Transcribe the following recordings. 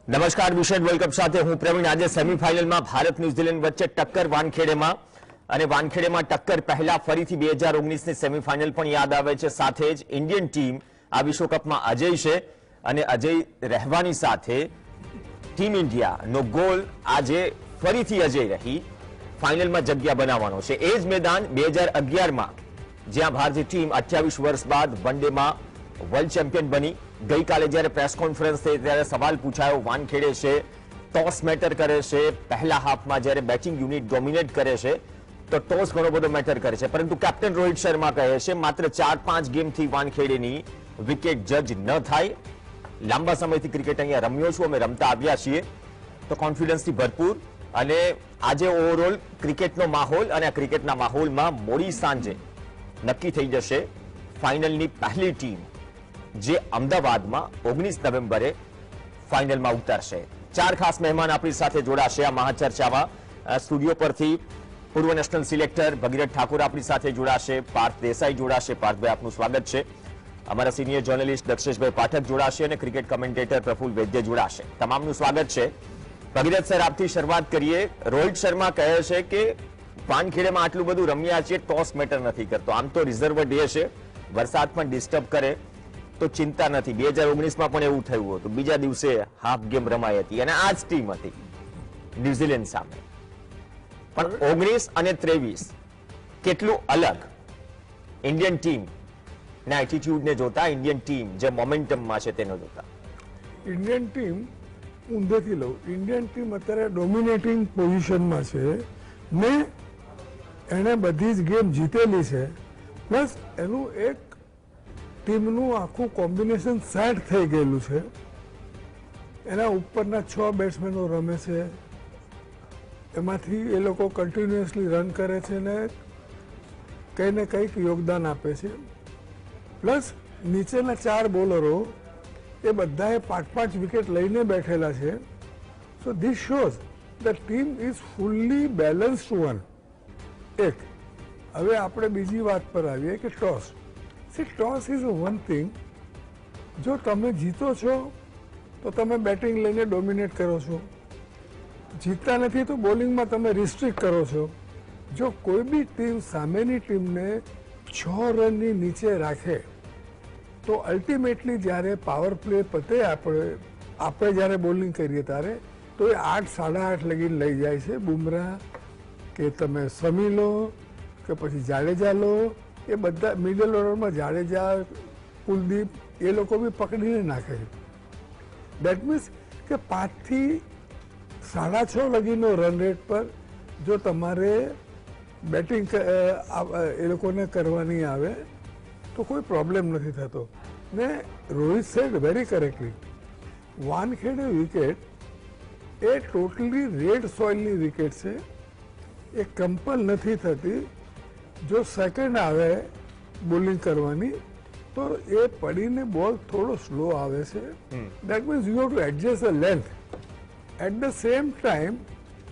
નમસ્કાર, વિશેષ world cup સાથે હું પ્રવીણ। આજે સેમીફાઇનલમાં ભારત ન્યુઝીલેન્ડ વચ્ચે ટક્કર વાનખેડેમાં, અને વાનખેડેમાં ટક્કર પહેલા ફરીથી 2019ની સેમીફાઇનલ પણ યાદ આવે છે। સાથે જ ઇન્ડિયન ટીમ આ વિશ્વકપમાં અજય છે, અને અજય રહેવાની સાથે ટીમ ઇન્ડિયાનો ગોલ આજે ફરીથી અજય રહી ફાઇનલમાં જગ્યા બનાવવાનો છે। એ જ મેદાન 2011માં જ્યાં ભારતીય ટીમ 28 વર્ષ બાદ વનડેમાં વર્લ્ડ ચેમ્પિયન બની। ગઈકાલે જ્યારે પ્રેસ કોન્ફરન્સ થઈ ત્યારે સવાલ પૂછાયો, વાનખેડે છે, ટોસ મેટર કરે છે। પહેલા હાફમાં જ્યારે બેટિંગ યુનિટ ડોમિનેટ કરે છે તો ટોસ ઘણો બધો મેટર કરે છે, પરંતુ કેપ્ટન રોહિત શર્મા કહે છે માત્ર 4-5 ગેમથી વાનખેડેની વિકેટ જજ ન થાય। લાંબા સમયથી ક્રિકેટ અહીંયા રમ્યો છું, અમે રમતા આવ્યા છીએ, તો કોન્ફિડન્સથી ભરપૂર। અને આજે ઓવરઓલ ક્રિકેટનો માહોલ, અને આ ક્રિકેટના માહોલમાં મોડી સાંજે નક્કી થઈ જશે ફાઇનલની પહેલી ટીમ, જે અમદાવાદમાં 19 નવેમ્બરે ફાઇનલમાં ઉતરશે। 4 ખાસ મહેમાન આપણી સાથે જોડાશે આ મહાચર્ચામાં। સ્ટુડિયો પરથી પૂર્વ નેશનલ સિલેક્ટર ભગીરથ ઠાકોર આપણી સાથે જોડાશે, પાર્થ દેસાઈ જોડાશે। પાર્થભાઈ, આપનું સ્વાગત છે। અમારા સિનિયર જર્નલિસ્ટ દક્ષેશભાઈ પાઠક જોડાશે, અને ક્રિકેટ કમેન્ટેટર પ્રફુલ વૈદ્ય જોડાશે। તમામનું સ્વાગત છે। ભગીરથ સર, આપથી શરૂઆત કરીએ। રોહિત શર્મા કહે છે કે વાનખેડેમાં આટલું બધું રમ્યા છે, ટોસ મેટર નથી કરતો, આમ તો રિઝર્વ ડે છે, વરસાદ પણ ડિસ્ટર્બ કરે તો ચિંતા નથી। 2019માં પણ એવું થયું હતું, બીજા દિવસે હાફ ગેમ રમાઈ હતી, અને આ જ ટીમ હતી ન્યુઝીલેન્ડ સામે। પણ 19 અને 23 કેટલું અલગ ઇન્ડિયન ટીમ ના એટીટ્યુડને જોતા, ઇન્ડિયન ટીમ જે મોમેન્ટમમાં છે તેને જોતા? ઇન્ડિયન ટીમ ઊંધેથી લઉં, ઇન્ડિયન ટીમ અત્યારે ડોમિનેટિંગ પોઝિશનમાં છે ને એણે બધી જ ગેમ જીતેલી છે, પ્લસ એનું એક ટીમનું આખું કોમ્બિનેશન સેટ થઈ ગયેલું છે। એના ઉપરના 6 બેટ્સમેનો રમે છે, એમાંથી એ લોકો કન્ટિન્યુઅસલી રન કરે છે ને કંઈ ને કંઈક યોગદાન આપે છે। પ્લસ નીચેના 4 બોલરો એ બધાએ 5-5 વિકેટ લઈને બેઠેલા છે। So this shows the team is fully balanced one. એક હવે આપણે બીજી વાત પર આવીએ કે toss. Toss is one thing, જો તમે જીતો છો તો તમે બેટિંગ લઈને ડોમિનેટ કરો છો, જીતતા નથી તો બોલિંગમાં તમે રિસ્ટ્રિક્ટ કરો છો। જો કોઈ બી ટીમ સામેની ટીમને 6 રનની નીચે રાખે તો અલ્ટિમેટલી જ્યારે પાવર પ્લે પતે, આપણે જ્યારે બોલિંગ કરીએ ત્યારે તો એ 8, 8.5 લગીને લઈ જાય છે। બુમરાહ કે તમે સમી લો કે પછી જાડેજા લો, એ બધા મિડલ ઓવરમાં જાડેજા, કુલદીપ એ લોકો બી પકડીને નાખે છે। દેટ મીન્સ કે 5 થી 6.5 લગીનો રન રેટ પર જો તમારે બેટિંગ એ લોકોને કરવાની આવે તો કોઈ પ્રોબ્લેમ નથી થતો। ને Rohit said very correctly, Wankhede wicket એ ટોટલી રેડ સોઇલની વિકેટ છે, એ કમ્પલ નથી થતી। જો સેકન્ડ આવે બોલિંગ કરવાની તો એ પડીને બોલ થોડો સ્લો આવે છે। That means you have to adjust the length. At the same time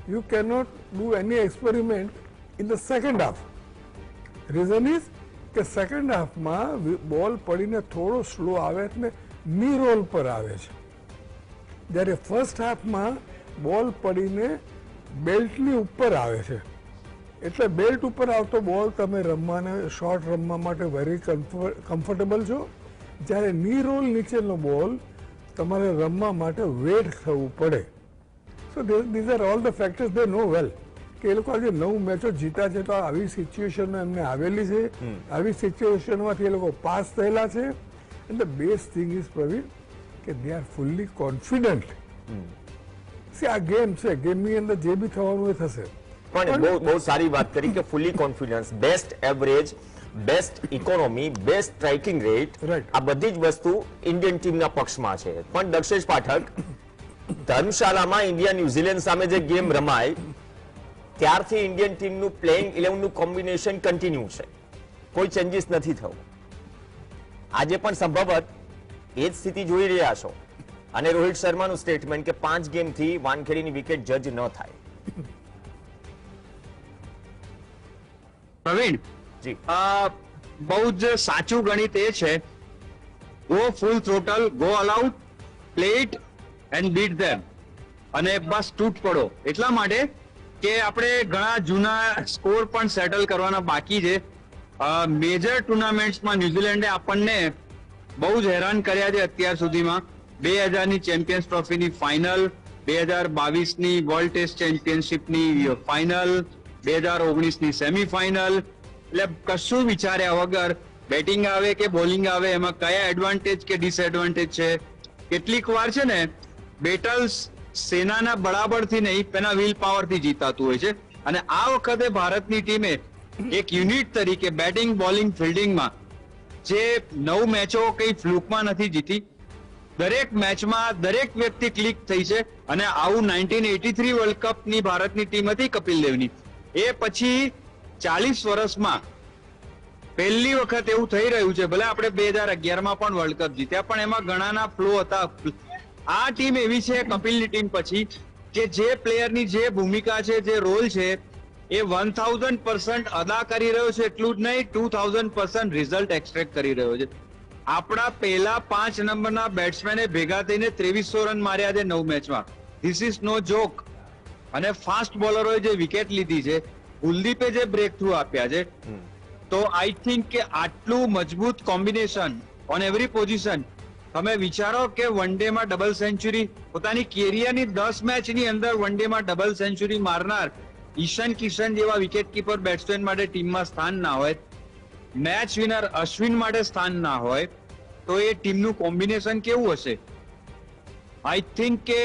you cannot do any experiment in the second half. Reason is કે સેકન્ડ હાફમાં બોલ પડીને થોડો સ્લો આવે એટલે ની રોલ પર આવે છે, જ્યારે ફર્સ્ટ હાફમાં બોલ પડીને બેલ્ટની ઉપર આવે છે। એટલે બેલ્ટ ઉપર આવતો બોલ તમે રમવાને, શોર્ટ રમવા માટે વેરી કમ્ફર્ટેબલ છો, જ્યારે ની રોલ નીચેનો બોલ તમારે રમવા માટે વેટ થવું પડે। So these are all the factors they know well કે એ લોકો આજે 9 મેચો જીતા છે તો આવી સિચ્યુએશનમાં એમને આવેલી છે, આવી સિચ્યુએશનમાંથી એ લોકો પાસ થયેલા છે। And the best thing is Praveen કે દે આર ફુલ્લી કોન્ફિડન્ટ। આ ગેમ છે, ગેમની અંદર જે બી થવાનું એ થશે। પણ બહુ સારી વાત કરી કે fully confidence, best average, best economy, best striking rate, આ બધી જ વસ્તુ ઇન્ડિયન ટીમના પક્ષમાં છે। પણ દક્ષેશ પાઠક, ધર્મશાલામાં ઇન્ડિયા ન્યુઝીલેન્ડ સામે જે ગેમ રમાય ત્યારથી ઇન્ડિયન ટીમનું પ્લેઇંગ 11નું કોમ્બિનેશન કન્ટિન્યુ છે, કોઈ ચેન્જીસ નથી થયું। આજે પણ સંભવત એ જ સ્થિતિ જોઈ રહ્યા છો, અને રોહિત શર્માનું સ્ટેટમેન્ટ કે 5 ગેમથી વાનખેડેની વિકેટ જજ ન થાય। પ્રવીણ જી, બહુ જ સાચું ગણિત એ છે, go full throttle, go all out, play it and beat them. અને બસ તૂટ પડો એટલા માટે કે આપણે ઘણા જૂના સ્કોર પણ સેટલ કરવાના બાકી છે. મેજર ટુર્નામેન્ટ્સમાં ન્યુઝીલેન્ડે આપણને બહુ જ હેરાન કર્યા છે અત્યાર સુધીમાં. 2000ની ચેમ્પિયન્સ ટ્રોફીની ફાઇનલ, 2022ની વર્લ્ડ ટેસ્ટ ચેમ્પિયનશિપની ફાઇનલ, 2019ની સેમીફાઇનલ. એટલે કશું વિચાર્યા વગર બેટિંગ આવે કે બોલિંગ આવે એમાં કયા એડવાન્ટેજ કે ડિસએડવાન્ટેજ છે. કેટલીક વાર છે ને બેટલ્સ સેનાના બળાબળથી નહીં, એના વિલ પાવરથી જીતાતું હોય છે. અને આ વખતે ભારતની ટીમે એક યુનિટ તરીકે બેટિંગ, બોલિંગ, ફિલ્ડિંગમાં જે 9 મેચો કઈ ફ્લુકમાં નથી જીતી. દરેક મેચમાં દરેક વ્યક્તિ ક્લિક થઈ છે. અને આવું 1983 વર્લ્ડ કપની ભારતની ટીમ હતી કપિલ દેવની, એ પછી 40 વર્ષમાં પહેલી વખત એવું થઈ રહ્યું છે. ભલે આપણે 2011માં પણ વર્લ્ડ કપ જીત્યા, પણ એમાં ઘણાના ફ્લો હતા. આ ટીમ એવી છે કપિલની ટીમ પછી કે જે પ્લેયરની જે ભૂમિકા છે, જે રોલ છે, એ 1000% અદા કરી રહ્યો છે. એટલું જ નહીં, 2000% રિઝલ્ટ એક્સટ્રેક્ટ કરી રહ્યો છે. આપણા પહેલા 5 નંબરના બેટ્સમેને ભેગા થઈને 2300 રન માર્યા છે 9 મેચમાં. This is no joke. અને ફાસ્ટ બોલરોએ જે વિકેટ લીધી છે, કુલદીપે જે બ્રેક થ્રુ આપ્યા છે, તો આઈ થિંક કે આટલું મજબૂત કોમ્બિનેશન ઓન એવરી પોઝિશન. તમે વિચારો કે વન ડે માં ડબલ સેન્ચુરી, પોતાની કેરિયરની 10 મેચની અંદર વન ડે માં ડબલ સેન્ચુરી મારનાર ઈશાન કિશન જેવા વિકેટ કીપર બેટ્સમેન માટે ટીમમાં સ્થાન ના હોય, મેચ વિનર અશ્વિન માટે સ્થાન ના હોય, તો એ ટીમનું કોમ્બિનેશન કેવું હશે? આઈ થિંક કે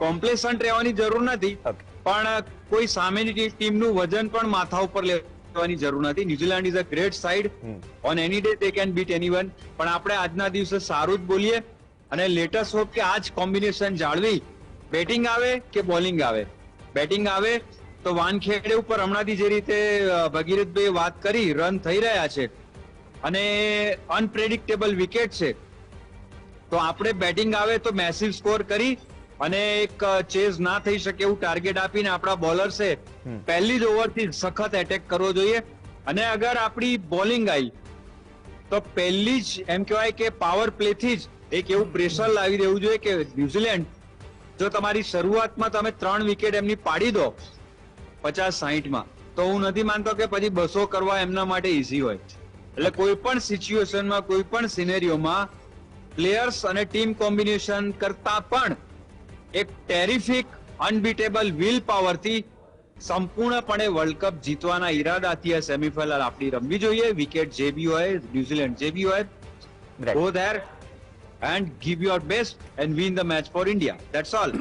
કોમ્પ્લેસન્ટ રહેવાની જરૂર નથી, પણ કોઈ સામેની ટીમનું વજન પણ માથા ઉપર લેવાની જરૂર નથી. New Zealand is a great side. On any day they can bit anyone. પણ આપણે આજના દિવસે સારું જ બોલીએ અને લેટેસ્ટ હોપ કે આ જ કોમ્બિનેશન જાળવી. બેટિંગ આવે કે બોલિંગ આવે, બેટિંગ આવે તો વાનખેડે ઉપર હમણાંથી જે રીતે ભગીરથભાઈએ વાત કરી, રન થઈ રહ્યા છે અને અનપ્રેડિક્ટેબલ વિકેટ છે, તો આપણે બેટિંગ આવે તો મેસિવ સ્કોર કરી અને એક ચેઝ ના થઈ શકે એવું ટાર્ગેટ આપીને આપણા બોલર્સે પહેલી જ ઓવરથી સખત એટેક કરવો જોઈએ. અને અગર આપણી બોલિંગ આવી તો પહેલી જ એમ કહેવાય કે પાવર પ્લેથી જ એક એવું પ્રેશર લાવી દેવું જોઈએ કે ન્યુઝીલેન્ડ, જો તમારી શરૂઆતમાં તમે 3 વિકેટ એમની પાડી દો 50-60માં, તો હું નથી માનતો કે પછી 200 કરવા એમના માટે ઈઝી હોય. એટલે કોઈ પણ સિચ્યુએશનમાં, કોઈ પણ સિનેરીઓમાં પ્લેયર્સ અને ટીમ કોમ્બિનેશન કરતા પણ એક ટેરિફિક અનબીટેબલ વિલ પાવરથી સંપૂર્ણપણે વર્લ્ડ કપ જીતવાના ઈરાદાથી આ સેમીફાઇનલ આપણી રમવી જોઈએ. વિકેટ જે બી હોય, ન્યુઝીલેન્ડ જે બી હોય, go there and give your best and win the match for India. That's all.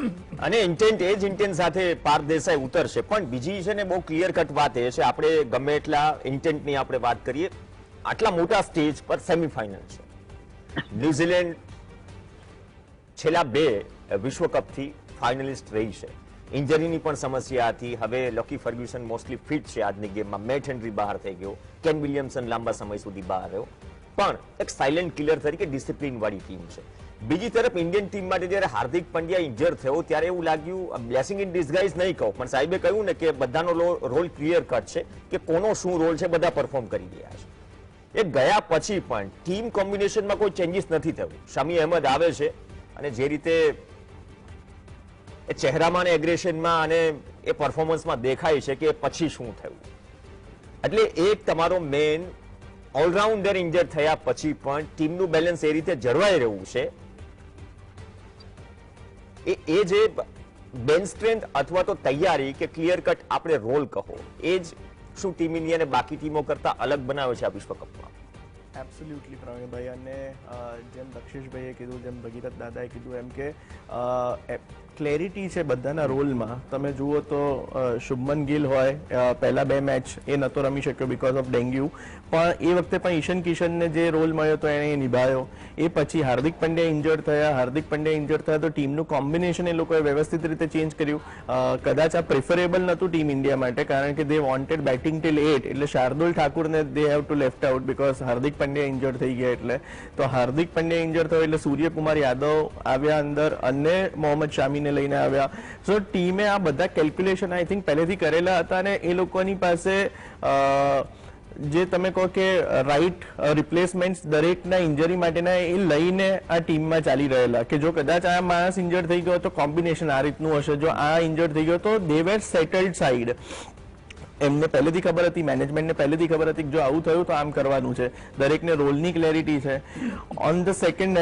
અને ઇન્ટેન્ટ એ જ ઇન્ટેન્ટ સાથે પાર્થ દેસાઈ ઉતરશે. પણ બીજી છે ને બહુ ક્લિયર કટ વાત એ છે, આપણે ગમે એટલા ઇન્ટેન્ટની આપણે વાત કરીએ, આટલા મોટા સ્ટેજ પર સેમીફાઇનલ છે. ન્યુઝીલેન્ડ છેલ્લા 2 વિશ્વકપથી ફાઇનલિસ્ટ રહી છે. ઇન્જરીની પણ સમસ્યા હતી. હવે લકી ફર્ગ્યુસન મોસ્ટલી ફિટ છે આજની ગેમમાં. મેટ હેનરી બહાર થઈ ગયો, કેન વિલિયમસન લાંબા સમય સુધી બહાર રહ્યો. પણ એક સાયલેન્ટ કિલર તરીકે ડિસિપ્લિન વાળી ટીમ છે. બીજી તરફ ઇન્ડિયન ટીમ માટે જ્યારે હાર્દિક પંડ્યા ઇન્જર થયો ત્યારે એવું લાગ્યું, બ્લેસિંગ ઇન ડિસગાઇઝ નહીં કહું, પણ સાહેબે કહ્યું ને કે બધાનો રોલ ક્લિયર કટ છે, કે કોનો શું રોલ છે, બધા પરફોર્મ કરી રહ્યા છે. એ ગયા પછી પણ ટીમ કોમ્બિનેશનમાં કોઈ ચેન્જીસ નથી થયું. શમી અહેમદ આવે છે અને જે રીતે એ ચહેરામાં અને એગ્રેશનમાં અને એ પરફોર્મન્સમાં દેખાય છે કે પછી શું થયું. એટલે એક તમારો મેન ઓલરાઉન્ડર ઇન્જર થયા પછી પણ ટીમનું બેલેન્સ એ રીતે જળવાઈ રહ્યું છે. એ જે બેન્ચ સ્ટ્રેન્થ અથવા તો તૈયારી કે ક્લિયર કટ આપણે રોલ કહો, એ જ શું ટીમ ઇન્ડિયાને બાકી ટીમો કરતા અલગ બનાવે છે આ વિશ્વકપમાં? એબ્સોલ્યુટલી પ્રવીણભાઈ. અને જેમ દક્ષેશભાઈએ કીધું, જેમ ભગીરથ દાદાએ કીધું એમ કે ક્લેરિટી છે બધાના રોલમાં. તમે જુઓ તો શુભમન ગિલ હોય, પહેલા 2 મેચ એ નહોતો રમી શક્યો બીકોઝ ઓફ ડેન્ગ્યુ, પણ એ વખતે પણ ઈશાન કિશનને જે રોલ મળ્યો તો એણે નિભાવ્યો. એ પછી હાર્દિક પંડ્યા ઇન્જર્ડ થયા તો ટીમનું કોમ્બિનેશન એ લોકોએ વ્યવસ્થિત રીતે ચેન્જ કર્યું. કદાચ આ પ્રિફરેબલ નહોતું ટીમ ઇન્ડિયા માટે, કારણ કે દે વોન્ટેડ બેટિંગ ટિલ 8, એટલે શાર્દુલ ઠાકુરને they have to left out because Hardik Pandya injured થઈ ગયા. એટલે તો હાર્દિક પંડ્યા ઇન્જર્ડ થયો એટલે સૂર્યકુમાર યાદવ આવ્યા અંદર અને મોહમ્મદ શામીને લઈને આવ્યા. સો ટીમે આ બધા કેલ્ક્યુલેશન આઈ થિંક પહેલેથી કરેલા હતા અને એ લોકોની પાસે જે તમે કહો કે રાઈટ રિપ્લેસમેન્ટ દરેકના ઇન્જરી માટેના એ લઈને આ ટીમમાં ચાલી રહેલા કે જો કદાચ આ માણસ ઇન્જર્ડ થઈ ગયો તો કોમ્બિનેશન આ રીતનું હશે, જો આ ઇન્જર્ડ થઈ ગયો તો દે વેર સેટલ્ડ સાઈડ. એમને પહેલેથી ખબર હતી, મેનેજમેન્ટને પહેલેથી ખબર હતી કે જો આવું થયું તો આમ કરવાનું છે, દરેકને રોલની ક્લેરિટી છે. ઓન ધ સેકન્ડ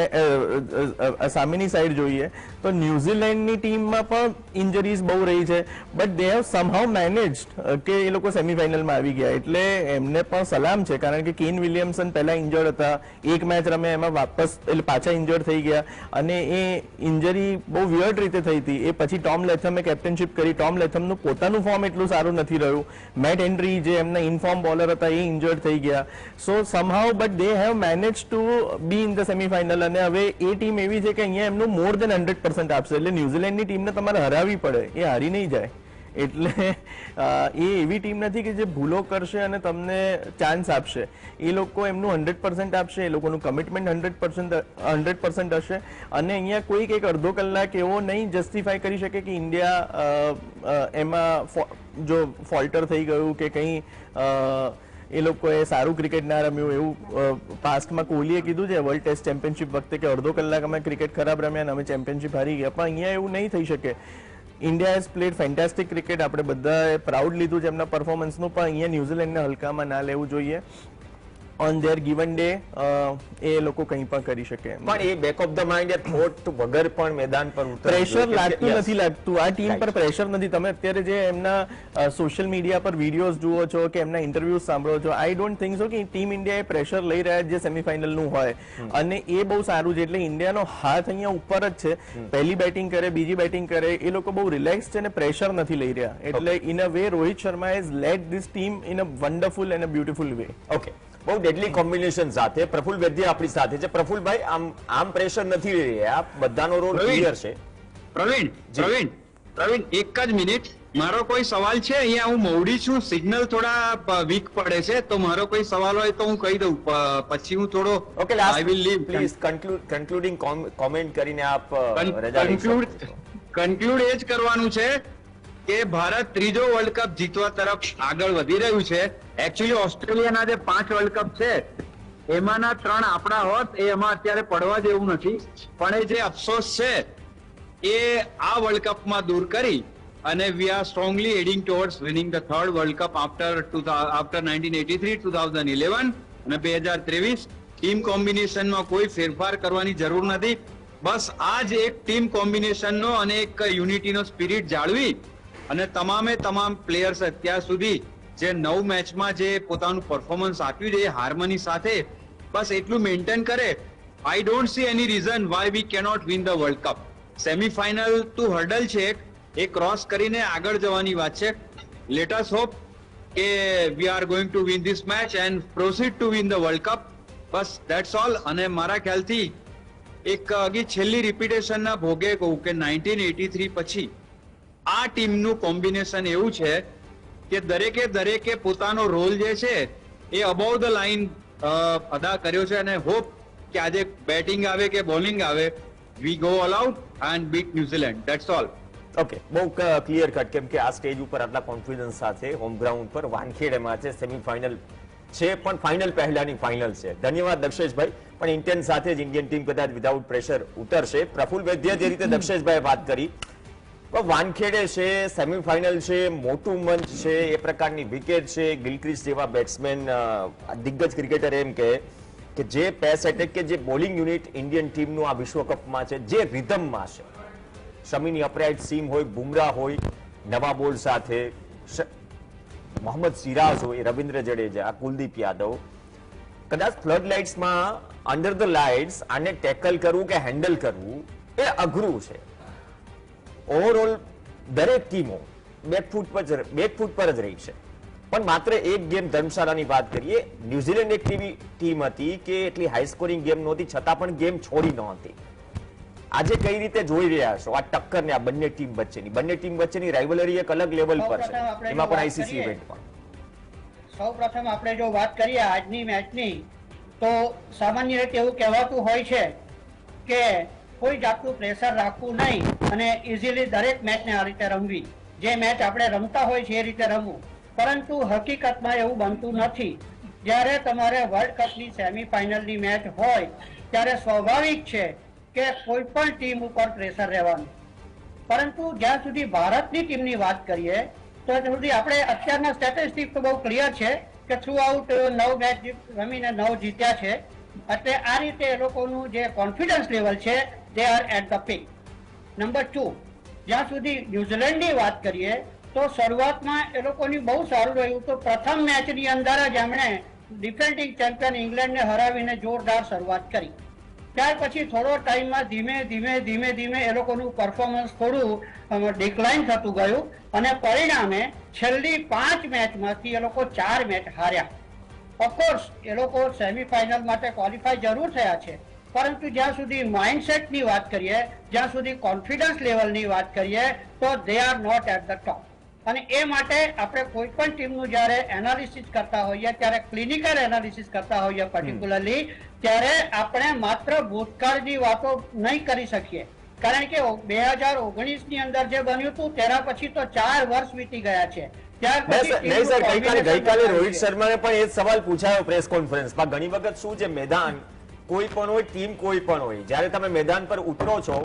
સામેની સાઈડ જોઈએ તો ન્યુઝીલેન્ડની ટીમમાં પણ ઇન્જરીઝ બહુ રહી છે, બટ દે હેવ સમહાઉ મેનેજ્ડ કે એ લોકો સેમીફાઇનલમાં આવી ગયા. એટલે એમને પણ સલામ છે, કારણ કે કેન વિલિયમસન પહેલા ઇન્જર્ડ હતા, એક મેચ રમે એમાં વાપસ એટલે પાછા ઇન્જર્ડ થઈ ગયા અને એ ઇન્જરી બહુ વિયર્ડ રીતે થઈ હતી. એ પછી ટોમ લેથમે કેપ્ટનશીપ કરી. ટોમ લેથમનું પોતાનું ફોર્મ એટલું સારું નથી રહ્યું. મેટ હેનરી જે એમના ઇનફોર્મ બોલર હતા એ ઇન્જર્ડ થઈ ગયા. So somehow but they have manage to be in the semifinal. અને હવે એ ટીમ એવી છે કે અહીંયા એમનું મોર દેન 100% આપશે. એટલે ન્યુઝીલેન્ડની ટીમને તમારે હરાવવી પડે, એ હારી નહીં જાય. એટલે એ એવી ટીમ નથી કે જે ભૂલો કરશે અને તમને ચાન્સ આપશે. એ લોકો એમનું 100% આપશે, એ લોકોનું કમિટમેન્ટ 100% હશે. અને અહીંયા કોઈક એક અડધો કલાક એવો નહીં જસ્ટિફાય કરી શકે કે ઇન્ડિયા એમાં જો ફોલ્ટર થઈ ગયું કે કંઈ એ લોકોએ સારું ક્રિકેટ ના રમ્યું. એવું પાસ્ટમાં કોહલીએ કીધું છે વર્લ્ડ ટેસ્ટ ચેમ્પિયનશિપ વખતે કે અડધો કલાક અમે ક્રિકેટ ખરાબ રમ્યા અને અમે ચેમ્પિયનશિપ હારી ગયા. પણ અહીંયા એવું નહીં થઈ શકે. India has played fantastic cricket. આપણે બધાએ પ્રાઉડ લીધું છે એમના પરફોર્મન્સનું, પણ અહીંયા ન્યુઝીલેન્ડને હલકામાં ના લેવું જોઈએ. ઓન ધેર ગિવન ડે એ લોકો કંઈ પણ કરી શકે. પણ એ back of the mind thought વગર પણ મેદાન પર પ્રેશર લાગતું નથી લાગતું. આ ટીમ પર પ્રેશર નથી. તમે અત્યારે જે એમના સોશિયલ મીડિયા પર વિડીયોઝ જુઓ છો કે એમના ઇન્ટરવ્યુઝ સાંભળો છો, આઈ ડોન્ટ થિંક સો કે ટીમ ઇન્ડિયા એ પ્રેશર લઈ રહ્યા જે સેમીફાઇનલનું હોય. અને એ બહુ સારું છે. એટલે ઇન્ડિયાનો હાથ અહીંયા ઉપર જ છે. પહેલી બેટિંગ કરે, બીજી બેટિંગ કરે, એ લોકો બહુ રિલેક્સ છે અને પ્રેશર નથી લઈ રહ્યા. એટલે in a way Rohit Sharma has lead this team in a wonderful and a beautiful way. Okay, બહુ ડેડલી કોમ્બિનેશન સાથે પ્રફુલ વૈદ્ય આપણી સાથે છે. પ્રફુલભાઈ, આમ પ્રેશર નથી લઈ રહ્યા, બધાનો રોલ ક્લિયર છે. પ્રવીણ એક જ મિનિટ, મારો કોઈ સવાલ છે? અહીંયા હું મૌડી છું, સિગ્નલ થોડા વીક પડે છે, તો મારો કોઈ સવાલ હોય તો હું કહી દઉં, પછી હું થોડો okay, I will leave please concluding comment કરીને આપ રજા લઈ શકો છો. કન્ક્લુડ એ જ કરવાનું છે કે ભારત ત્રીજો વર્લ્ડ કપ જીતવા તરફ આગળ વધી રહ્યું છે. એકચ્યુઅલી ઓસ્ટ્રેલિયાના જે 5 વર્લ્ડ કપ છે એમાંના 3 આપણા હોત, એ એમાં અત્યારે પડવા જેવું નથી. પણ એ જે અફસોસ છે એ આ વર્લ્ડ કપમાં દૂર કરી અને we are strongly heading towards winning the third world cup after 1983, 2011 અને 2023. ટીમ કોમ્બિનેશનમાં કોઈ ફેરફાર કરવાની જરૂર નથી. બસ આ જ એક ટીમ કોમ્બિનેશનનો અને એક યુનિટીનો સ્પિરિટ જાળવી અને તમામ પ્લેયર્સ અત્યાર સુધી જે 9 મેચમાં જે પોતાનું પરફોર્મન્સ આપ્યું છે એ હાર્મની સાથે બસ એટલું મેન્ટેન કરે. I don't see any reason why we cannot win the world cup. Semifinal two hurdle છે, એ ક્રોસ કરીને આગળ જવાની વાત છે. લેટ અસ હોપ કે we are going to win this match and proceed to win the world cup. Bus that's all. અને મારા ખ્યાલથી એક હજી છેલ્લી રિપીટેશનના ભોગે કહું કે 1983 પછી આ ટીમનું કોમ્બિનેશન એવું છે કે દરેકે પોતાનો રોલ જે છે એ અબાઉ ધ લાઈન અદા કર્યો છે. અને હોપ કે આજે બેટિંગ આવે કે બોલિંગ આવે, we go all out and bit New Zealand. That's all. Okay, બહુ ક્લિયર કટ. કેમ કે આ સ્ટેજ ઉપર આટલા કોન્ફિડન્સ સાથે હોમ ગ્રાઉન્ડ પર વાનખેડેમાં છે, સેમીફાઇનલ છે, પણ ફાઇનલ પહેલાની ફાઇનલ છે. ધન્યવાદ દક્ષેશભાઈ. પણ ઇન્ટેન્સ સાથે જ ઇન્ડિયન ટીમ કદાચ વિધાઉટ પ્રેશર ઉતરશે. પ્રફુલ વૈદ્ય જે રીતે દક્ષેશભાઈ વાત કરી, વાનખેડે છે, સેમીફાઇનલ છે, મોટું મંચ છે, એ પ્રકારની વિકેટ છે, ગિલક્રિસ્ટ જેવા બેટ્સમેન, દિગ્ગજ ક્રિકેટર એમ કે જે પેસ એટેક કે જે બોલિંગ યુનિટ ઇન્ડિયન ટીમનું આ વિશ્વકપમાં છે, જે રિધમમાં છે, શમીની અપરાઇટ સીમ હોય, બુમરાહ હોય નવા બોલ સાથે, મોહમ્મદ સિરાજ હોય, રવિન્દ્ર જડેજા, કુલદીપ યાદવ, કદાચ ફ્લડ લાઇટ્સમાં અંડર ધ લાઇટ્સ આને ટેકલ કરવું કે હેન્ડલ કરવું એ અઘરું છે. ઓવરઓલ દરેક ટીમો બેકફૂટ પર જ રહી છે. પણ માત્ર એક ગેમ ધર્મશાળાની વાત કરીએ, ન્યુઝીલેન્ડ એક ટીમ હતી કે એટલી હાઈ સ્કોરિંગ ગેમ નહોતી, છતાં પણ ગેમ છોડી નહોતી. આજે કઈ રીતે જોઈ રહ્યા છો આ ટક્કરને, આ બંને ટીમ વચ્ચેની રાઇવલરી એક અલગ લેવલ પર છે, એમાં પણ આઈસીસી ઇવેન્ટમાં. સૌપ્રથમ આપણે જો વાત કરીએ આજની મેચની, તો સામાન્ય રીતે એવું કહેવાતું હોય છે કે કોઈ જાતનું પ્રેશર રાખવું નહીં અને ઇઝીલી દરેક મેચને આ રીતે રમવી. જે મેચ આપણે રમતા હોય છે એ રીતે રમવું. પરંતુ હકીકતમાં એવું બનતું નથી. જ્યારે તમારે વર્લ્ડ કપની સેમીફાઇનલની મેચ હોય ત્યારે સ્વાભાવિક છે કે કોઈ પણ ટીમ ઉપર પ્રેશર રહેવાનું. પરંતુ જ્યાં સુધી ભારતની ટીમની વાત કરીએ તો ત્યાં સુધી આપણે અત્યારના સ્ટેટિસ્ટિક તો બહુ ક્લિયર છે કે થ્રુ આઉટ 9 મેચ રમીને 9 જીત્યા છે. એટલે આ રીતે એ લોકોનું જે કોન્ફિડન્સ લેવલ છે they are at the peak. Number 2, જ્યાં સુધી ન્યુઝીલેન્ડની વાત કરીએ તો શરૂઆતમાં એ લોકોની બહુ સારું રહ્યું. તો પ્રથમ મેચની અંદર જ એમણે ડિફેન્ડિંગ ચેમ્પિયન ઇંગ્લેન્ડને હરાવીને જોરદાર શરૂઆત કરી. ત્યાર પછી થોડો ટાઈમમાં ધીમે ધીમે એ લોકોનું પરફોર્મન્સ થોડું ડિક્લાઇન થતું ગયું અને પરિણામે છેલ્લી 5 મેચમાંથી એ લોકો 4 મેચ હાર્યા. ઓફકોર્સ એ લોકો સેમીફાઇનલ માટે ક્વોલિફાય જરૂર થયા છે, પરંતુ જ્યાં સુધી માઇન્ડસેટની વાત કરીએ, જ્યાં સુધી કોન્ફિડન્સ લેવલની વાત કરીએ તો they are not at the top. અને એ માટે આપણે કોઈ પણ ટીમનું જ્યારે એનાલિસિસ કરતા હોઈએ ત્યારે ક્લિનિકલ એનાલિસિસ કરતા હોઈએ પર્ટિક્યુલરલી, ત્યારે આપણે માત્ર ભૂતકાળની વાતો નહીં કરી શકીએ. કારણ કે 2019ની અંદર જે બન્યું હતું તેના પછી તો 4 વર્ષ વીતી ગયા છે. નહીં સર, ગઈકાલે રોહિત શર્માને પણ એ જ સવાલ પૂછાયો પ્રેસ કોન્ફરન્સમાં. ઘણી વખત શું છે, મેદાન કોઈ પણ હોય, ટીમ કોઈ પણ હોય, જ્યારે તમે મેદાન પર ઉતરો છો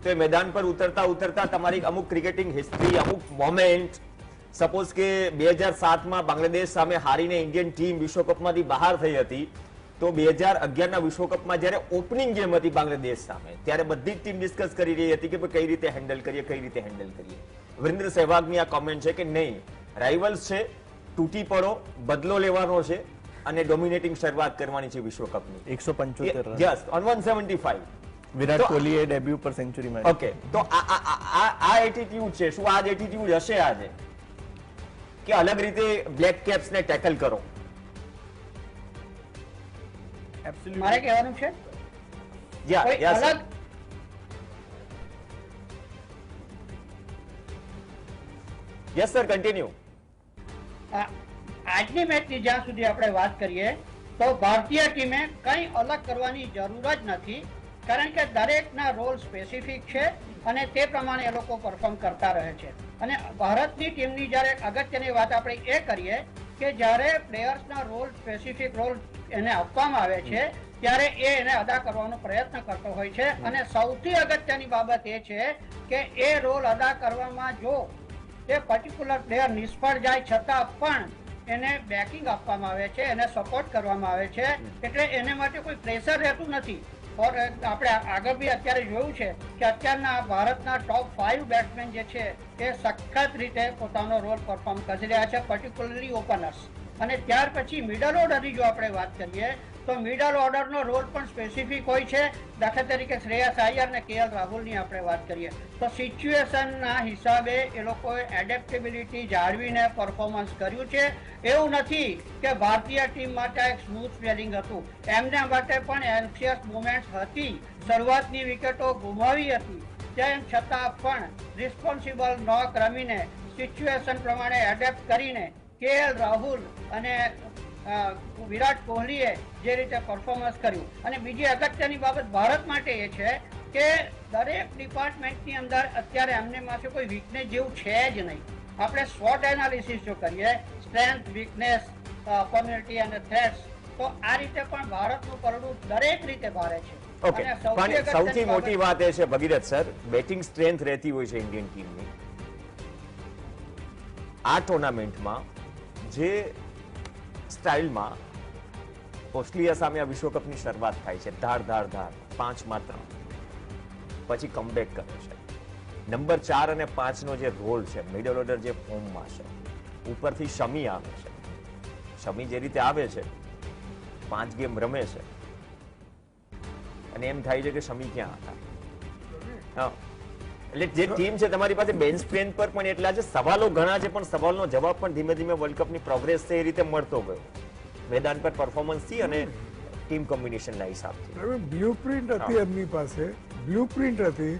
તો એ મેદાન પર ઉતરતા તમારી અમુક ક્રિકેટિંગ હિસ્ટ્રી, અમુક મોમેન્ટ, સપોઝ કે 2007માં બાંગ્લાદેશ સામે હારીને ઇન્ડિયન ટીમ વિશ્વકપમાંથી બહાર થઈ હતી, તો 2011ના વિશ્વકપમાં જ્યારે ઓપનિંગ ગેમ હતી બાંગ્લાદેશ સામે, ત્યારે બધી જ ટીમ ડિસ્કસ કરી રહી હતી કે કઈ રીતે હેન્ડલ કરીએ. વિરેન્દ્ર સહેવાગની આ કોમેન્ટ છે કે નહીં, રાઇવલ્સ છે, તૂટી પડો, બદલો લેવાનો છે અને ડોમિનેટિંગ શરૂઆત કરવાની છે વિશ્વકપની. 175 યસ, ઓન 175. વિરાટ કોહલીએ ડેબ્યુ પર સેન્ચુરી મારી. ઓકે, તો આ એટીટ્યુડ છે, શું આ જ એટીટ્યુડ હશે આજે કે અલગ રીતે બ્લેક કેપ્સ ને ટેકલ કરો? મારે કહેવાનું છે કોઈ અલગ યસ સર, કન્ટિન્યુ. આજની મેચની જ્યાં સુધી આપણે વાત કરીએ તો ભારતીય ટીમે કંઈ અલગ કરવાની જરૂર જ નથી, કારણ કે દરેકના રોલ સ્પેસિફિક છે અને તે પ્રમાણે એ લોકો પરફોર્મ કરતા રહે છે. અને ભારતની ટીમની જ્યારે અગત્યની વાત આપણે એ કરીએ કે જ્યારે પ્લેયર્સના રોલ, સ્પેસિફિક રોલ એને આપવામાં આવે છે ત્યારે એ એને અદા કરવાનો પ્રયત્ન કરતો હોય છે. અને સૌથી અગત્યની બાબત એ છે કે એ રોલ અદા કરવામાં જો એ પર્ટિક્યુલર પ્લેયર નિષ્ફળ જાય છતાં પણ એને બેકિંગ આપવામાં આવે છે, એને સપોર્ટ કરવામાં આવે છે, એટલે એને માટે કોઈ પ્રેશર રહેતું નથી. ઓર આપણે આગળ બી અત્યારે જોયું છે કે અત્યારના ભારતના ટોપ 5 બેટ્સમેન જે છે એ સખત રીતે પોતાનો રોલ પરફોર્મ કરી રહ્યા છે, પર્ટિક્યુલરલી ઓપનર્સ. અને ત્યાર પછી મિડલ ઓર્ડરની જો આપણે વાત કરીએ તો મિડલ ઓર્ડરનો રોલ પણ સ્પેસિફિક હોય છે. દાખલા તરીકે શ્રેયસ અય્યર અને KL રાહુલની આપણે વાત કરીએ તો સિચ્યુએશનના હિસાબે એ લોકોએ એડેપ્ટેબિલિટી જાળવીને પરફોર્મન્સ કર્યું છે. એવું નથી કે ભારતીય ટીમ માટે એક સ્મૂથ સ્પેલિંગ હતું, એમના માટે પણ એન્શિયસ મુમેન્ટ્સ હતી, શરૂઆતની વિકેટો ગુમાવી હતી, તેમ છતાં પણ રિસ્પોન્સિબલ નોક રમીને સિચ્યુએશન પ્રમાણે એડેપ્ટ કરીને KL રાહુલ અને વિરાટ કોહલીએ જે રીતે પરફોર્મન્સ કર્યું. અને બીજી અગત્યની બાબત ભારત માટે એ છે કે દરેક ડિપાર્ટમેન્ટની અંદર અત્યારે એમને પાસે કોઈ વીકનેસ જેવું છે જ નહીં. આપણે SWOT એનાલિસિસ જો કરીએ, સ્ટ્રેન્થ, વીકનેસ, ઓપોર્ચ્યુનિટી અને થ્રેટ્સ, તો આ રીતે પણ ભારતનું પરડું દરેક રીતે ભારે છે. ઓકે, પણ સૌથી મોટી વાત એ છે ભગીરથ સર, બેટિંગ સ્ટ્રેન્થ રહેતી હોય છે ઇન્ડિયન ટીમની. આ ટુર્નામેન્ટમાં જે સ્ટાઇલમાં ઓસ્ટ્રેલિયા સામે આ વિશ્વકપની શરૂઆત થાય છે, ધાર 5-3, પછી કમબેક કરે છે. નંબર 4 અને 5 નો જે રોલ છે, મિડલ ઓર્ડર જે ફોર્મમાં છે, ઉપરથી શમી આવે છે. શમી જે રીતે આવે છે, 5 ગેમ રમે છે અને એમ થાય છે કે શમી ક્યાં હતા. એટલે જે ટીમ છે તમારી પાસે બેન્ચ સ્ટ્રેન્થ પર પણ એટલા છે, સવાલો ઘણા છે, પણ સવાલનો જવાબ પણ ધીમે ધીમે વર્લ્ડ કપની પ્રોગ્રેસ છે એ રીતે મળતો ગયો મેદાન પર પરફોર્મન્સથી અને ટીમ કોમ્બિનેશનના હિસાબથી. બ્લુપ્રિન્ટ હતી એમની પાસે, બ્લુપ્રિન્ટ હતી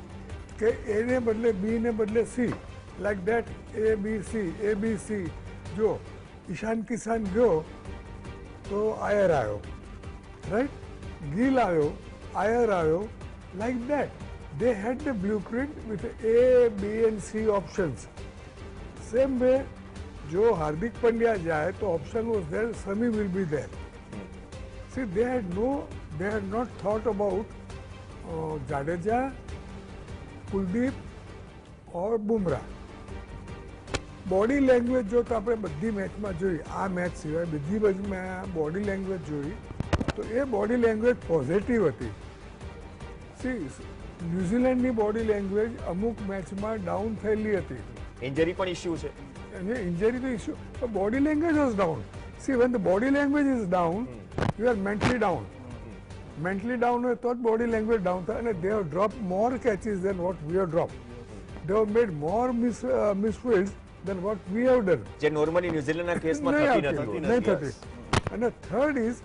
કે એને બદલે બી ને બદલે સી, લાઈક ધેટ ABC. જો ઈશાન કિસાન ગયો તો આયર આવ્યો, રાઈટ, ગિલ આવ્યો, આયર આવ્યો, like that. They had the blueprint with A, B and C options. Same way, જો હાર્દિક પંડ્યા જાય તો option was there, Sami will be there. See, they had not thought about Jadeja, Kuldeep or Bumrah. Body language જો તો આપણે બધી મેચમાં જોઈ, આ મેચ સિવાય બીજી મેચમાં બોડી લેંગ્વેજ જોઈ તો એ બોડી લેંગ્વેજ પોઝિટિવ હતી. સી ન્યુઝીલેન્ડની બોડી લેંગ્વેજ અમુક મેચમાં ડાઉન થયેલી હતી. ઇન્જરી પણ ઇસ્યુ છે અને ઇન્જરી તો issue, body language was down. See when the body language is down you are mentally down. Mentally down હોય તો જ બોડી લેંગ્વેજ ડાઉન થાય. અને they have drop more catches than what we have drop. They have made more misfields than what we have done. જે normally ન્યુઝીલેન્ડના કેસમાં થતી નથી. નહીં થતી. અને થર્ડ ઇઝ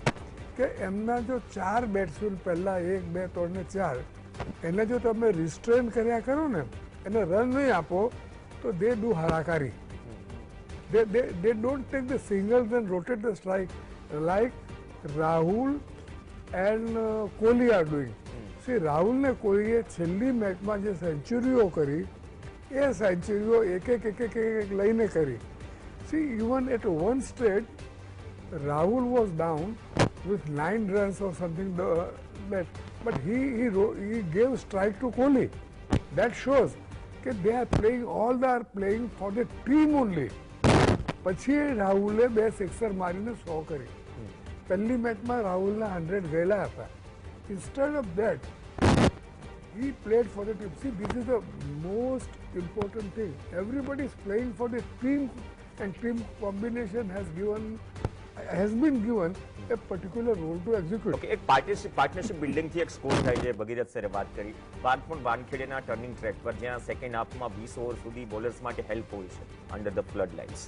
કે એમના જો 4 બેટ્સમેન પહેલા 1, 2, 3 ને 4 એને જો તમે રિસ્ટ્રેન કર્યા કરો ને, એને રન નહીં આપો તો they do harakiri. they don't take the singles and rotate the strike like Rahul and Kohli are doing. See, Rahul ને કોહલીએ છેલ્લી મેચમાં જે સેન્ચુરીઓ કરી એ સેન્ચુરીઓ એક લઈને કરી. C even at one state Rahul was down with 9 runs or something that, but he gave strike to Kohli. That shows that they are playing, all they are playing for the team only. પછી રાહુલે 2 sixer મારીને 100 કરી. પહેલી મેચમાં રાહુલના 100 ગયેલા હતા. Instead of that, he played for the team. See, this is the most important thing. Everybody is playing for the team, and team combination has been given a particular role to execute. Okay, એક partnership building થી એક score થાય છે. ભગીરથ સરે વાત કરી. વાત પણ વાનખેડેના ટર્નિંગ ટ્રેક પર જ્યાં સેકન્ડ હાફમાં 20 ઓવર સુધી બોલર્સ માટે હેલ્પ હોય છે અંડર ધ ફ્લડ લાઇન્સ.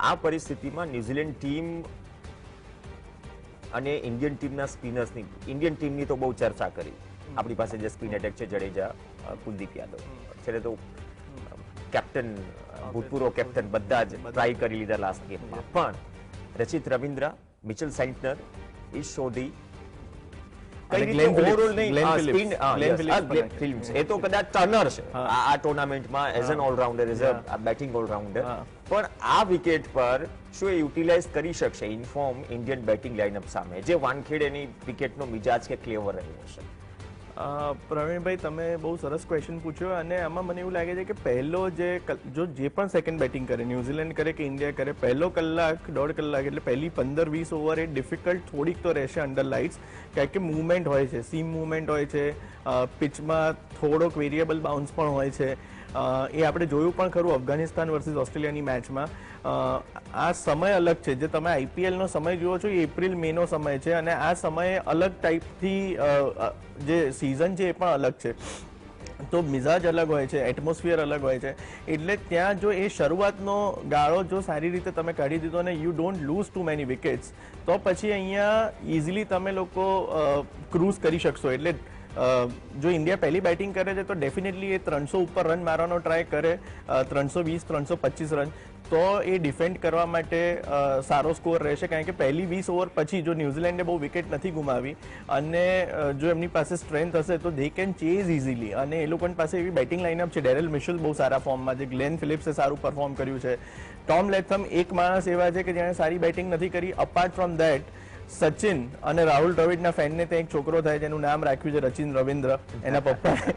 આ પરિસ્થિતિમાં ન્યુઝીલેન્ડ ટીમ અને ઇન્ડિયન ટીમના સ્પિનર્સની, ઇન્ડિયન ટીમની તો બહુ ચર્ચા કરી. આપણી પાસે જે સ્પિન એટેક છે જડેજા, કુલદીપ યાદવ, છેલ્લે તો કેપ્ટન, ભૂતપૂર્વ કેપ્ટન બધા જ ટ્રાય કરી લીધા લાસ્ટ ગેમમાં. પણ રચિત રવિન્દ્રા, મિચેલ સેન્ટનર, ઈશ સોધી, એ તો કદાચ ટર્નર છે આ ટુર્નામેન્ટમાં as an allrounder, as a batting allrounder. પણ આ વિકેટ પર શું એ યુટિલાઇઝ કરી શકશે ઇન્ફોર્મ ઇન્ડિયન બેટિંગ લાઇનઅપ સામે, જે વાનખેડેની વિકેટનો મિજાજ કે ફ્લેવર રહ્યો હશે? પ્રવીણભાઈ, તમે બહુ સરસ ક્વેશ્ચન પૂછ્યો. અને આમાં મને એવું લાગે છે કે પહેલો જે પણ સેકન્ડ બેટિંગ કરે, ન્યુઝીલેન્ડ કરે કે ઇન્ડિયા કરે, પહેલો કલાક 1.5 કલાક એટલે પહેલી 15-20 ઓવર એ ડિફિકલ્ટ થોડીક તો રહેશે અંડર લાઇટ્સ. કારણ કે મૂવમેન્ટ હોય છે, સીમ મૂવમેન્ટ હોય છે, પિચમાં થોડોક વેરિયેબલ બાઉન્સ પણ હોય છે. એ આપણે જોયું પણ ખરું અફઘાનિસ્તાન વર્સિસ ઓસ્ટ્રેલિયાની મેચમાં. આ સમય અલગ છે. જે તમે આઈપીએલનો સમય જુઓ છો એ એપ્રિલ મેનો સમય છે, અને આ સમયે અલગ ટાઈપથી જે સિઝન છે એ પણ અલગ છે. તો મિજાજ અલગ હોય છે, એટમોસ્ફિયર અલગ હોય છે. એટલે ત્યાં જો એ શરૂઆતનો ગાળો જો સારી રીતે તમે કાઢી દીધો ને you don't lose too many wickets, તો પછી અહીંયા ઇઝીલી તમે લોકો ક્રૂઝ કરી શકશો. એટલે જો ઇન્ડિયા પહેલી બેટિંગ કરે છે તો ડેફિનેટલી એ 300 ઉપર રન મારવાનો ટ્રાય કરે, 320-325 રન, તો એ ડિફેન્ડ કરવા માટે સારો સ્કોર રહેશે. કારણ કે પહેલી 20 ઓવર પછી જો ન્યુઝીલેન્ડે બહુ વિકેટ નથી ગુમાવી અને જો એમની પાસે સ્ટ્રેન્થ હશે તો દે કેન ચેઝ ઇઝીલી. અને એ લોકોની પાસે એવી બેટિંગ લાઇનઅપ છે. ડેરેલ મિશેલ બહુ સારા ફોર્મમાં છે, ગ્લેન ફિલિપ્સે સારું પરફોર્મ કર્યું છે, ટોમ લેથમ એક માણસ એવા છે કે જેણે સારી બેટિંગ નથી કરી. અપાર્ટ ફ્રોમ ધેટ સચિન અને રાહુલ દ્રવિડના ફેનને ત્યાં એક છોકરો થાય જેનું નામ રાખ્યું છે રચિન રવિન્દ્ર, એના પપ્પાએ.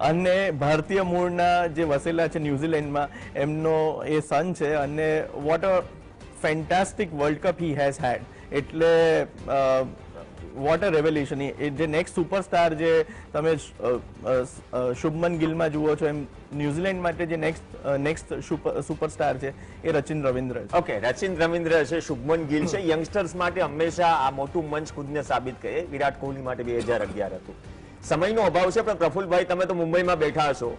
અને ભારતીય મૂળના જે વસેલા છે ન્યુઝીલેન્ડમાં, એમનો એ સન છે. અને what a fantastic world cup he has હેડ. એટલે વોટ અ રેવલ્યુશન. એ જે નેક્સ્ટ સુપરસ્ટાર જે તમે શુભમન ગિલમાં જુઓ છો, એમ ન્યુઝીલેન્ડ માટે જે નેક્સ્ટ સુપરસ્ટાર છે એ રચિન રવિન્દ્ર છે. ઓકે, રચિન રવિન્દ્ર છે, શુભમન ગિલ છે. યંગસ્ટર્સ માટે હંમેશા આ મોટું મંચ ખુદને સાબિત કરે. વિરાટ કોહલી માટે 2011 હતું. સમયનો અભાવ છે, પણ પ્રફુલભાઈ તમે તો મુંબઈમાં બેઠા છો,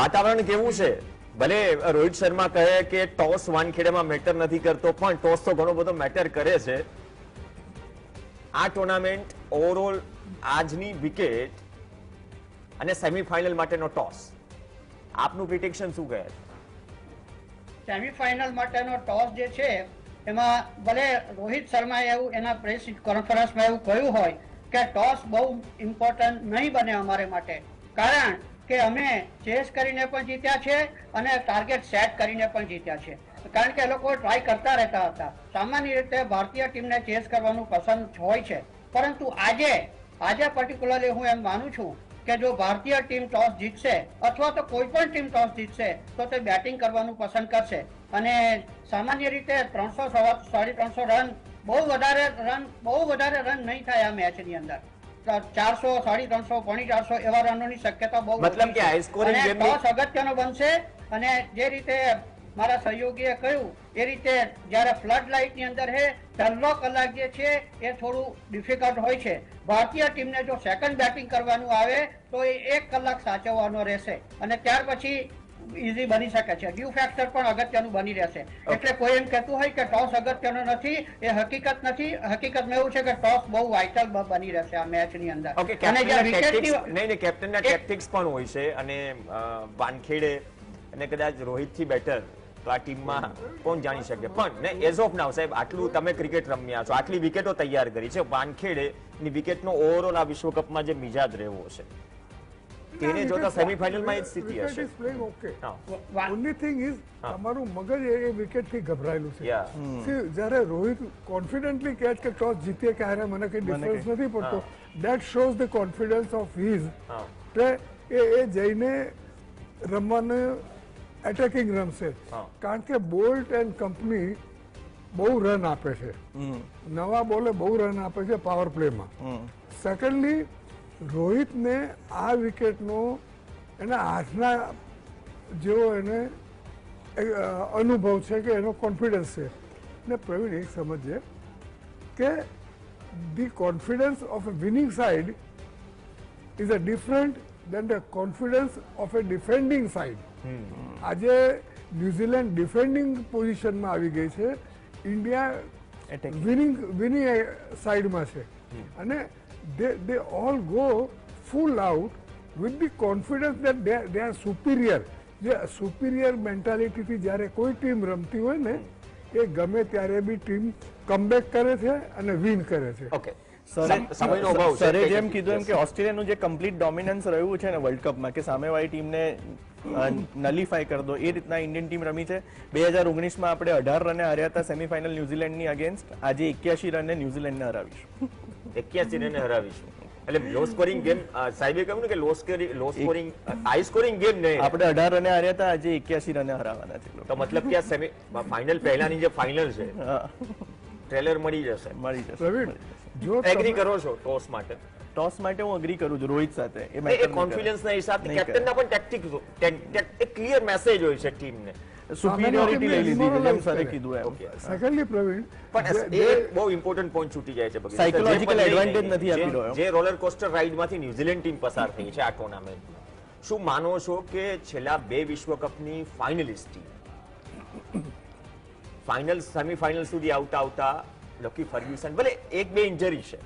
વાતાવરણ કેવું છે? ભલે રોહિત શર્મા કહે કે ટોસ વાનખેડેમાં મેટર નથી કરતો, પણ ટોસ તો ઘણો બધો મેટર કરે છે. આ ટુર્નામેન્ટ ઓવરઓલ આજની વિકેટ અને સેમીફાઇનલ માટેનો ટોસ, આપનું પ્રિડિક્શન શું કહે? સેમીફાઇનલ માટેનો ટોસ જે છે એમાં ભલે રોહિત શર્માએ એવું એના પ્રેસ કોન્ફરન્સમાં એવું કહ્યું હોય કે ટોસ બહુ ઇમ્પોર્ટન્ટ નહીં બને અમારે માટે, કારણ કે અમે ચેસ કરીને પણ જીત્યા છે અને ટાર્ગેટ સેટ કરીને પણ જીત્યા છે. કારણ કે એ લોકો ટ્રાય કરતા રહેતા હતા. સામાન્ય રીતે ભારતીય ટીમને ચેસ કરવાનું પસંદ હોય છે, પરંતુ આજે પર્ટિક્યુલરલી હું એમ માનું છું કે જો ભારતીય ટીમ ટોસ જીતશે અથવા તો કોઈ પણ ટીમ ટોસ જીતશે તો તે બેટિંગ કરવાનું પસંદ કરશે. અને સામાન્ય રીતે 300-350 રન બહુ વધારે રન નહીં થાય આ મેચની અંદર. 400, 350, 450 એવા રનોની શક્યતા બહુ મતલબ કે high scoring game ની- ટોસ અગત્યનો બનશે. અને જે રીતે મારા સહયોગીએ કહ્યું એ રીતે જ્યારે ફ્લડ લાઇટ ની અંદર છે પહેલો કલાક જે છે એ થોડું ડિફિકલ્ટ હોય છે. ભારતીય ટીમને જો સેકન્ડ બેટિંગ કરવાનું આવે તો એ 1 કલાક સાચવવાનો રહેશે અને ત્યાર પછી ઈઝી બની શકે છે. ડ્યુ ફેક્ટર પણ અગત્યનું બની રહેશે. એટલે કોઈ એમ કહેતું હોય કે ટોસ અગત્યનો નથી, એ હકીકત નથી. હકીકતમાં એવું છે કે ટોસ બહુ વાઇટલ બની રહેશે આ મેચની અંદર. ઓકે, અને જે કેપ્ટનના વિકેટની tactics- નહીં, કેપ્ટનના ટેક્ટિક્સ પણ હોય છે અને વાનખેડે અને કદાચ રોહિતથી બેટર તો આ ટીમમાં કોણ જાણી શકે. પણ ને એઝ ઓફ નાવ સાહેબ, આટલું તમે ક્રિકેટ રમ્યા છો, આટલી વિકેટો તૈયાર કરી છે, વાનખેડે ની વિકેટનો ઓવરઓલ આ વિશ્વકપમાં જે મિજાજ રહેવો છે તેને જોતા સેમીફાઇનલમાં એ જ સ્થિતિ Wicket હશે. is playing okay. હા. Only thing is, તમારું મગજ એ વિકેટ થી ગભરાયેલું છે. Yeah. See, જ્યારે રોહિત કોન્ફિડન્ટલી કહે છે કે ટોસ જીતીએ કે હારે મને કઈ ડિફરન્સ નથી પડતો, that shows the confidence of his. હા. એટલે એ જઈને રમવાનું એટેકિંગ રમશે. હા. કારણ કે બોલ્ટ એન્ડ કંપની બહુ રન આપે છે, નવા બોલે બહુ રન આપે છે પાવર પ્લેમાં. સેકન્ડલી રોહિતને આ વિકેટનો એના હાથના જેવો એને અનુભવ છે કે એનો કોન્ફિડન્સ છે. ને પ્રવીણ એક સમજીએ કે the confidence of a winning side is a different than the confidence of a defending side. આજે ન્યુઝીલેન્ડ ડિફેન્ડિંગ પોઝિશનમાં આવી ગઈ છે, ઇન્ડિયા વિનિંગ સાઇડમાં છે. અને they all go full out with the confidence that they are superior. જે superior મેન્ટાલિટીથી જ્યારે કોઈ ટીમ રમતી હોય ને એ ગમે ત્યારે બી ટીમ કમબેક કરે છે અને વિન કરે છે. ઓકે, સમયનો અભાવ છે. સરે જેમ કીધું એમ કે ઓસ્ટ્રેલિયાનું જે કમ્પ્લીટ ડોમિનન્સ રહ્યું છે ને વર્લ્ડ કપમાં કે સામેવાળી ટીમને નલિફાય કરી દો, એ રીતના ઇન્ડિયન ટીમ રમી છે. 2019માં આપણે 18 રને હાર્યા હતા સેમીફાઇનલ ન્યુઝીલેન્ડની અગેન્સ્ટ. આજે 81 રને ન્યુઝીલેન્ડને હરાવીશું. 81 રને હરાવીશું. એટલે લો સ્કોરિંગ ગેમ, સાહેબે કહ્યું ને કે લો સ્કોરિંગ હાઈ સ્કોરિંગ ગેમ નહીં. આપણે 18 રને હાર્યા હતા, આજે 81 રને હરાવવાના છે. તો મતલબ કે આ સેમી ફાઇનલ પહેલાની જે ફાઇનલ છે ટ્રેલર મળી જશે. મળી જશે. પ્રવીણ, જો એગ્રી કરો છો ટોસ માટે? ટોસ માટે હું અગ્રી કરું છું રોહિત સાથે. એ કોન્ફિડન્સના હિસાબથી નહીં કેપ્ટનના પણ ટેક્ટિક એક ક્લિયર મેસેજ હોય છે ટીમને. સુપિરિયોરિટી લઈ લીધી છે જેમ સરે કીધું એમ. ઓકે, સેકન્ડલી પ્રવીણ, પણ એ બહુ ઇમ્પોર્ટન્ટ પોઈન્ટ છૂટી જાય છે. બગીચા. Psychological જે પણ advantage નથી આપી રહ્યો. જે રોલર કોસ્ટર રાઇડમાંથી ન્યુઝીલેન્ડ ટીમ પસાર થઈ છે આ ટુર્નામેન્ટ, શું માનો છો કે છેલ્લા 2 વિશ્વકપની ફાઇનલિસ્ટ ટીમ ફાઇનલ સેમીફાઇનલ સુધી આવતા લકી ફર્ગ્યુસન, ભલે 1-2 ઇન્જરી છે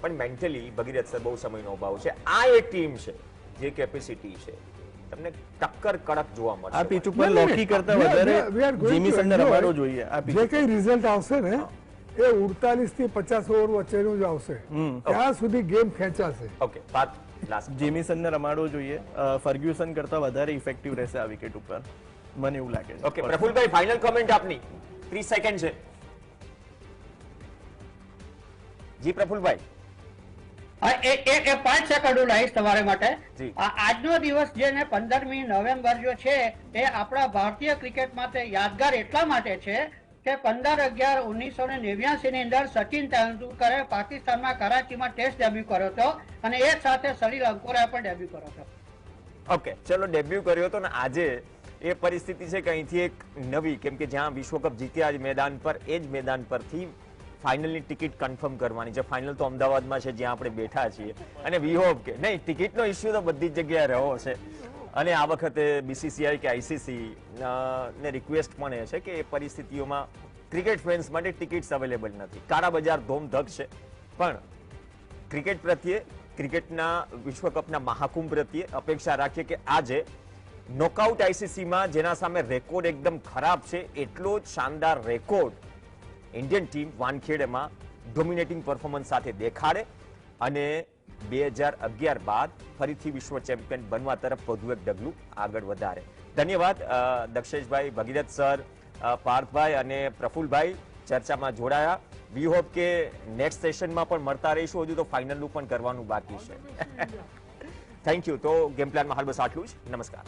પણ મેન્ટલી ભગીરથ સર બહુ સમયનો અભાવ છે. આ એક ટીમ છે જે કેપેસિટી છે, તમને ટક્કર કડક જોવા મળશે. આ પીચ ઉપર લોકી કરતા વધારે જેમીસનને રમાડવો જોઈએ. આ જે કઈ રિઝલ્ટ આવશે ને એ 48 થી 50 ઓવર વચ્ચેનું જ આવશે. ત્યાં સુધી ગેમ ખેંચાશે. ઓકે, વાત લાસ્ટ. જેમીસનને રમાડવો જોઈએ. ફર્ગ્યુસન કરતા વધારે ઇફેક્ટિવ રહેશે આ વિકેટ ઉપર, મને એવું લાગે છે. ઓકે, પ્રફુલભાઈ ફાઇનલ કમેન્ટ આપની 30 સેકન્ડ છે. જી પ્રફુલભાઈ. એ 5 સેકન્ડ હું લઈશ તમારા માટે. જી. આજનો દિવસ જે ને 15મી નવેમ્બર જો છે એ આપણા ભારતીય ક્રિકેટ માટે યાદગાર એટલા માટે છે કે 15/11/1989 ની અંદર સચિન તેંડુલકરે પાકિસ્તાનમાં કરાચીમાં ટેસ્ટ ડેબ્યુ કર્યો હતો અને એ સાથે સલીલ અંકોરાએ પણ ડેબ્યુ કર્યો હતો. ઓકે, ચલો ડેબ્યુ કર્યો હતો ને આજે એ પરિસ્થિતિ છે કે અહીંથી એક નવી, કેમ કે જ્યાં વિશ્વકપ જીત્યા જ મેદાન પર, એ જ મેદાન પરથી ફાઇનલની ટિકિટ કન્ફર્મ કરવાની છે. ફાઇનલ તો અમદાવાદમાં છે જ્યાં આપણે બેઠા છીએ અને વી હોપ કે નહીં, ટિકિટનો ઇસ્યુ તો બધી જ જગ્યાએ રહ્યો છે અને આ વખતે બીસીસીઆઈ કે આઈસીસી ને રિક્વેસ્ટ પણ એ છે કે એ પરિસ્થિતિઓમાં ક્રિકેટ ફેન્સ માટે ટિકિટ્સ અવેલેબલ નથી. કાળા બજાર ધોમધક છે, પણ ક્રિકેટ પ્રત્યે, ક્રિકેટના વિશ્વકપના મહાકુંભ પ્રત્યે અપેક્ષા રાખીએ કે આજે નોકઆઉટ આઈસીસીમાં જેના સામે રેકોર્ડ એકદમ ખરાબ છે એટલો જ શાનદાર રેકોર્ડ ઇન્ડિયન ટીમ વાનખેડેમાં ડોમિનેટિંગ પરફોર્મન્સ સાથે દેખાડે અને 2011 બાદ ફરીથી વિશ્વ ચેમ્પિયન બનવા તરફ વધુ એક ડગલું આગળ વધારે. ધન્યવાદ દક્ષેશભાઈ, ભગીરથ સર, પાર્થભાઈ અને પ્રફુલભાઈ ચર્ચામાં જોડાયા. વી હોપ કે નેક્સ્ટ સેશનમાં પણ મળતા રહીશું. હજુ તો ફાઇનલનું પણ કરવાનું બાકી છે. Thank you. તો ગેમ પ્લાનમાં હાલ બસ આટલું જ. નમસ્કાર.